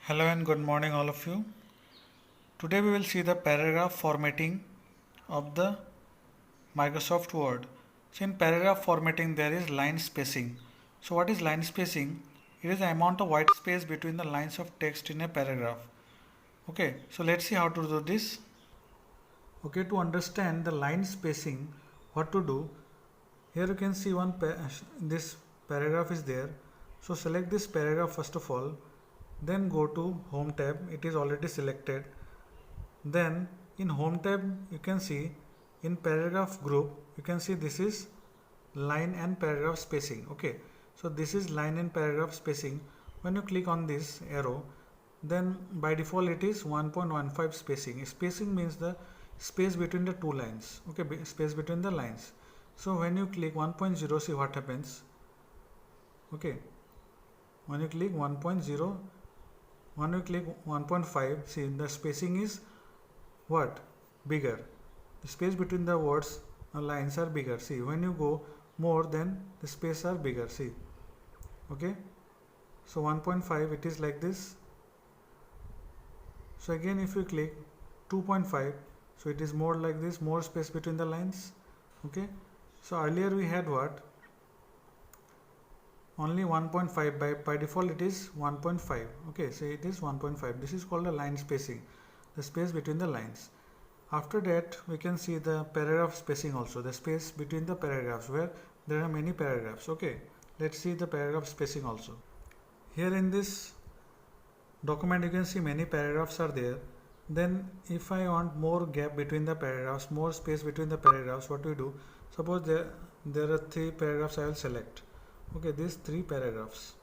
Hello and good morning, all of you. Today we will see the paragraph formatting of the Microsoft Word. So, in paragraph formatting, there is line spacing. So, what is line spacing? It is the amount of white space between the lines of text in a paragraph. Okay, so let's see how to do this. Okay, to understand the line spacing, what to do? Here you can see this paragraph is there. So, select this paragraph first of all. Then go to Home tab. It is already selected. Then in Home tab you can see in paragraph group you can see this is line and paragraph spacing. Okay, so this is line and paragraph spacing. When you click on this arrow, then by default it is 1.15 spacing. Spacing means the space between the two lines. Okay, space between the lines. So when you click 1.0, see what happens. Okay, when you click 1.0, when you click 1.5, see the spacing is what? Bigger. The space between the words or lines are bigger. See, when you go more, then the space are bigger. See, okay. So 1.5 it is like this. So again if you click 2.5, so it is more like this, more space between the lines. Okay. So earlier we had what? Only 1.5. By default it is 1.5. Okay, so it is 1.5. This is called a line spacing, the space between the lines. After that we can see the paragraph spacing also, the space between the paragraphs where there are many paragraphs. Okay, let's see the paragraph spacing also. Here in this document you can see many paragraphs are there. Then if I want more gap between the paragraphs, more space between the paragraphs, what do we do? Suppose there are 3 paragraphs, I will select. Okay, these 3 paragraphs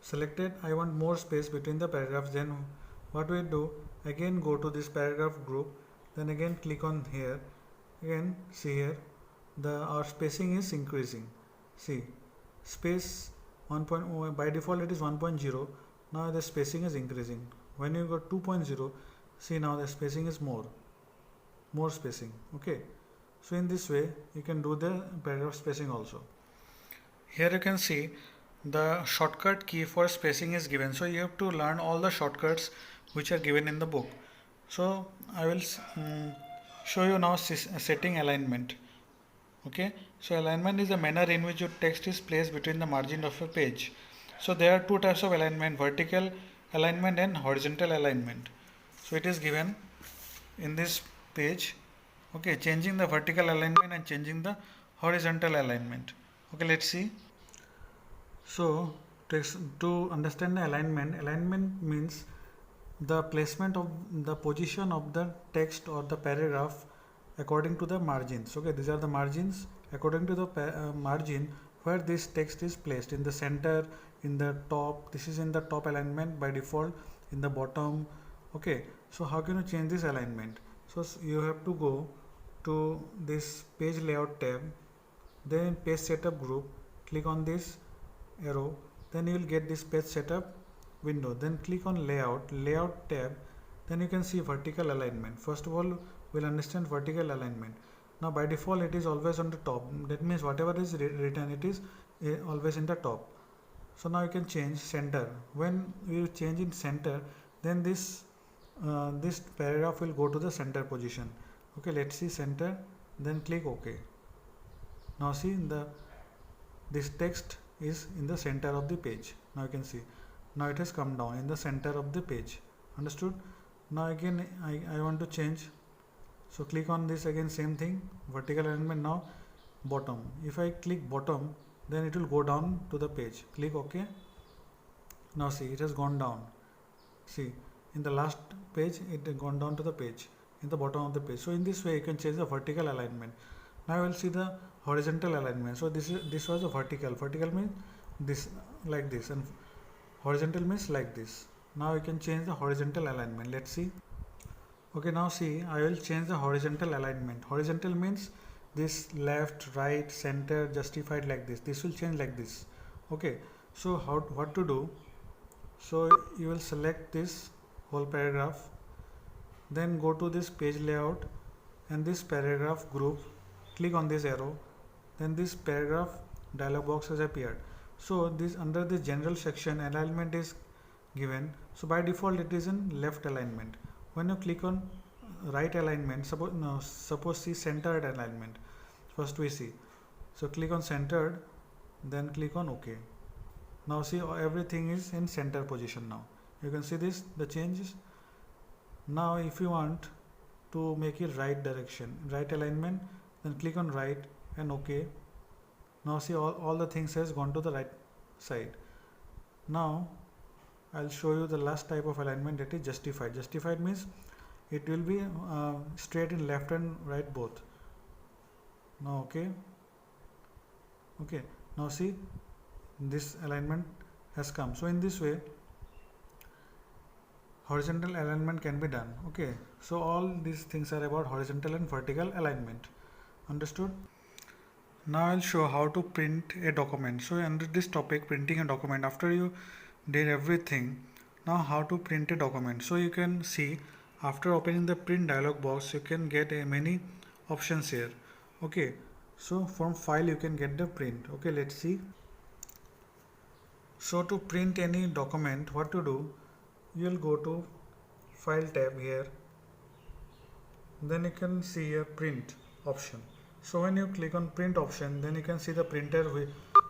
selected. I want more space between the paragraphs. Then what we do, again go to this paragraph group, then again click on here. Again see here our spacing is increasing. See, space 1. By default it is 1.0. Now the spacing is increasing. When you go 2.0, see now the spacing is more spacing. Okay, so in this way you can do the paragraph spacing also. Here you can see the shortcut key for spacing is given. So you have to learn all the shortcuts which are given in the book. So I will show you now setting alignment. Okay, so alignment is the manner in which your text is placed between the margin of a page. So there are 2 types of alignment: vertical alignment and horizontal alignment. So it is given in this page. Okay, changing the vertical alignment and changing the horizontal alignment. Okay, let's see. So to understand the alignment means the placement of the position of the text or the paragraph according to the margins. Okay, these are the margins according to the margin where this text is placed, in the center, in the top. This is in the top alignment by default, in the bottom. Okay, so how can you change this alignment? So you have to go to this page layout tab, then in page setup group click on this arrow, then you will get this page setup window. Then click on layout tab, then you can see vertical alignment. First of all we'll understand vertical alignment. Now by default it is always on the top. That means whatever is written, it is always in the top. So now you can change center. When you change in center, then this paragraph will go to the center position. Okay, let's see center, then click OK. Now see this text is in the center of the page. Now you can see, now it has come down in the center of the page. Understood? Now again I want to change. So click on this, again same thing, vertical alignment. Now bottom. If I click bottom, then it will go down to the page. Click OK. Now see, it has gone down. See, in the last page it has gone down to the page, in the bottom of the page. So in this way you can change the vertical alignment. Now I will see the horizontal alignment. So this was a vertical. Vertical means this, like this, and horizontal means like this. Now you can change the horizontal alignment. Let's see. Okay, now see, I will change the horizontal alignment. Horizontal means this left, right, center, justified, like this. This will change like this. Okay, so what to do? So you will select this whole paragraph, then go to this page layout and this paragraph group, click on this arrow, then this paragraph dialog box has appeared. So this under the general section alignment is given. So by default it is in left alignment. When you click on right alignment, suppose see centered alignment. First we see. So click on centered, then click on OK. Now see everything is in center position now. You can see this, the changes. Now if you want to make it right direction, right alignment, then click on right and OK. Now see all the things has gone to the right side. Now I'll show you the last type of alignment, that is justified. Justified means it will be straight in left and right both. Now okay, now see this alignment has come. So in this way horizontal alignment can be done. Okay, so all these things are about horizontal and vertical alignment. Understood? Now I'll show how to print a document. So under this topic, printing a document, after you did everything, now how to print a document. So you can see after opening the print dialog box, you can get many options here. Okay, so from file you can get the print. Okay, let's see. So to print any document, what to do, you'll go to file tab here, then you can see a print option. So when you click on print option, then you can see the printer,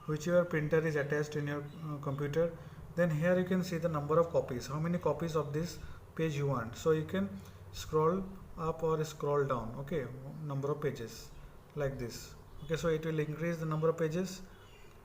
whichever printer is attached in your computer. Then here you can see the number of copies, how many copies of this page you want. So you can scroll up or scroll down. Okay, number of pages like this. Okay, so it will increase the number of pages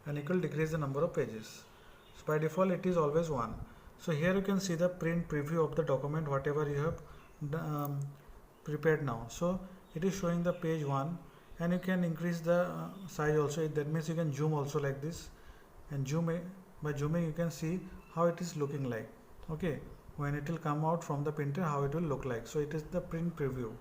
and it will decrease the number of pages. So by default it is always 1. So here you can see the print preview of the document, whatever you have prepared now. So it is showing the page 1, and you can increase the size also. That means you can zoom also like this, and by zooming you can see how it is looking like. Okay, when it will come out from the printer, how it will look like. So it is the print preview.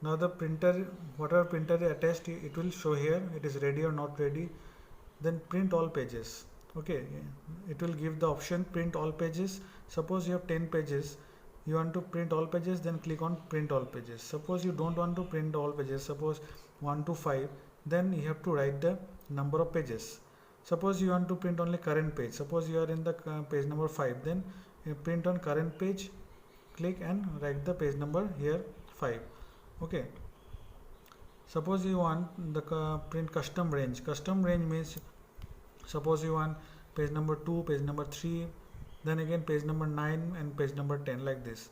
Now the printer, whatever printer is attached, it will show here it is ready or not ready. Then print all pages. Okay, it will give the option print all pages. Suppose you have 10 pages, you want to print all pages, then click on print all pages. Suppose you don't want to print all pages, suppose 1 to 5, then you have to write the number of pages. Suppose you want to print only current page, suppose you are in the page number 5, then you print on current page, click and write the page number here 5. Okay, suppose you want the print custom range. Custom range means suppose you want page number 2, page number 3, then again page number 9 and page number 10, like this.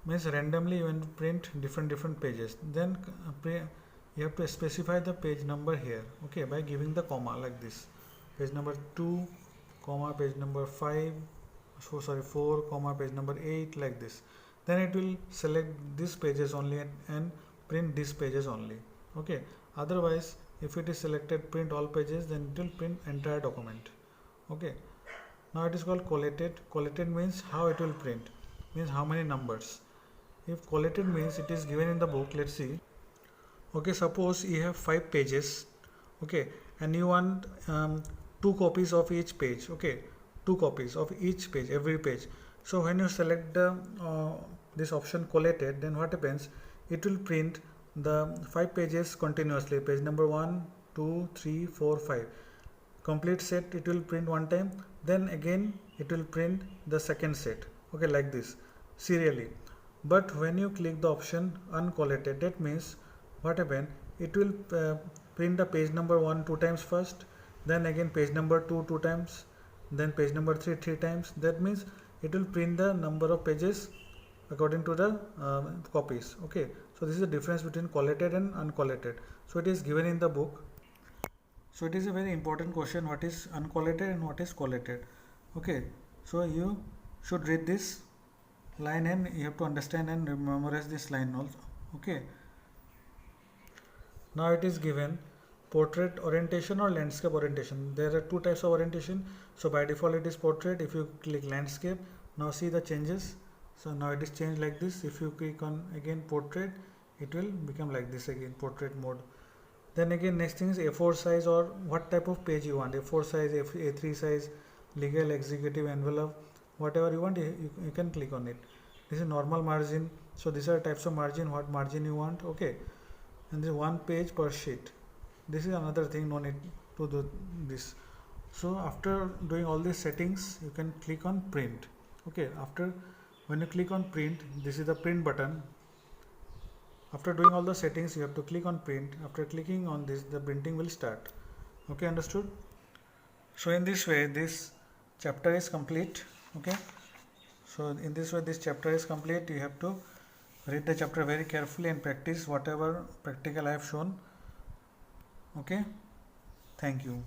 Means randomly you want to print different pages. Then you have to specify the page number here. Okay, by giving the comma like this. Page number 2, comma page number 5, 4, comma page number 8, like this. Then it will select these pages only and print these pages only. Okay, otherwise if it is selected print all pages, then it will print entire document. Okay, now it is called collated. Collated means how it will print, means how many numbers. If collated means it is given in the book, let's see. Okay, suppose you have 5 pages, okay, and you want 2 copies of each page. Okay, 2 copies of each page, every page. So when you select the this option collated, then what happens, it will print the 5 pages continuously, page number 1, 2, 3, 4, 5. Complete set it will print one time, then again it will print the second set. Okay, like this serially. But when you click the option uncollated, that means what happen, it will print the page number 1 2 times first, then again page number 2 2 times, then page number 3 3 times. That means it will print the number of pages according to the copies. Okay, so this is the difference between collated and uncollated. So it is given in the book. So it is a very important question, what is uncollated and what is collated. Okay, so you should read this line and you have to understand and memorize this line also. Okay, now it is given portrait orientation or landscape orientation. There are 2 types of orientation. So by default it is portrait. If you click landscape, now see the changes. So now it is changed like this. If you click on again portrait, it will become like this again, portrait mode. Then again next thing is A4 size, or what type of page you want, A4 size, A3 size, legal, executive, envelope, whatever you want, you can click on it. This is normal margin. So these are types of margin, what margin you want. Okay, and this is 1 page per sheet. This is another thing, no need to do this. So after doing all these settings, you can click on print. Okay, after when you click on print, this is the print button. After doing all the settings, you have to click on print. After clicking on this, the printing will start. Okay, understood? So in this way, this chapter is complete. Okay, so in this way, this chapter is complete. You have to read the chapter very carefully and practice whatever practical I have shown. Okay, thank you.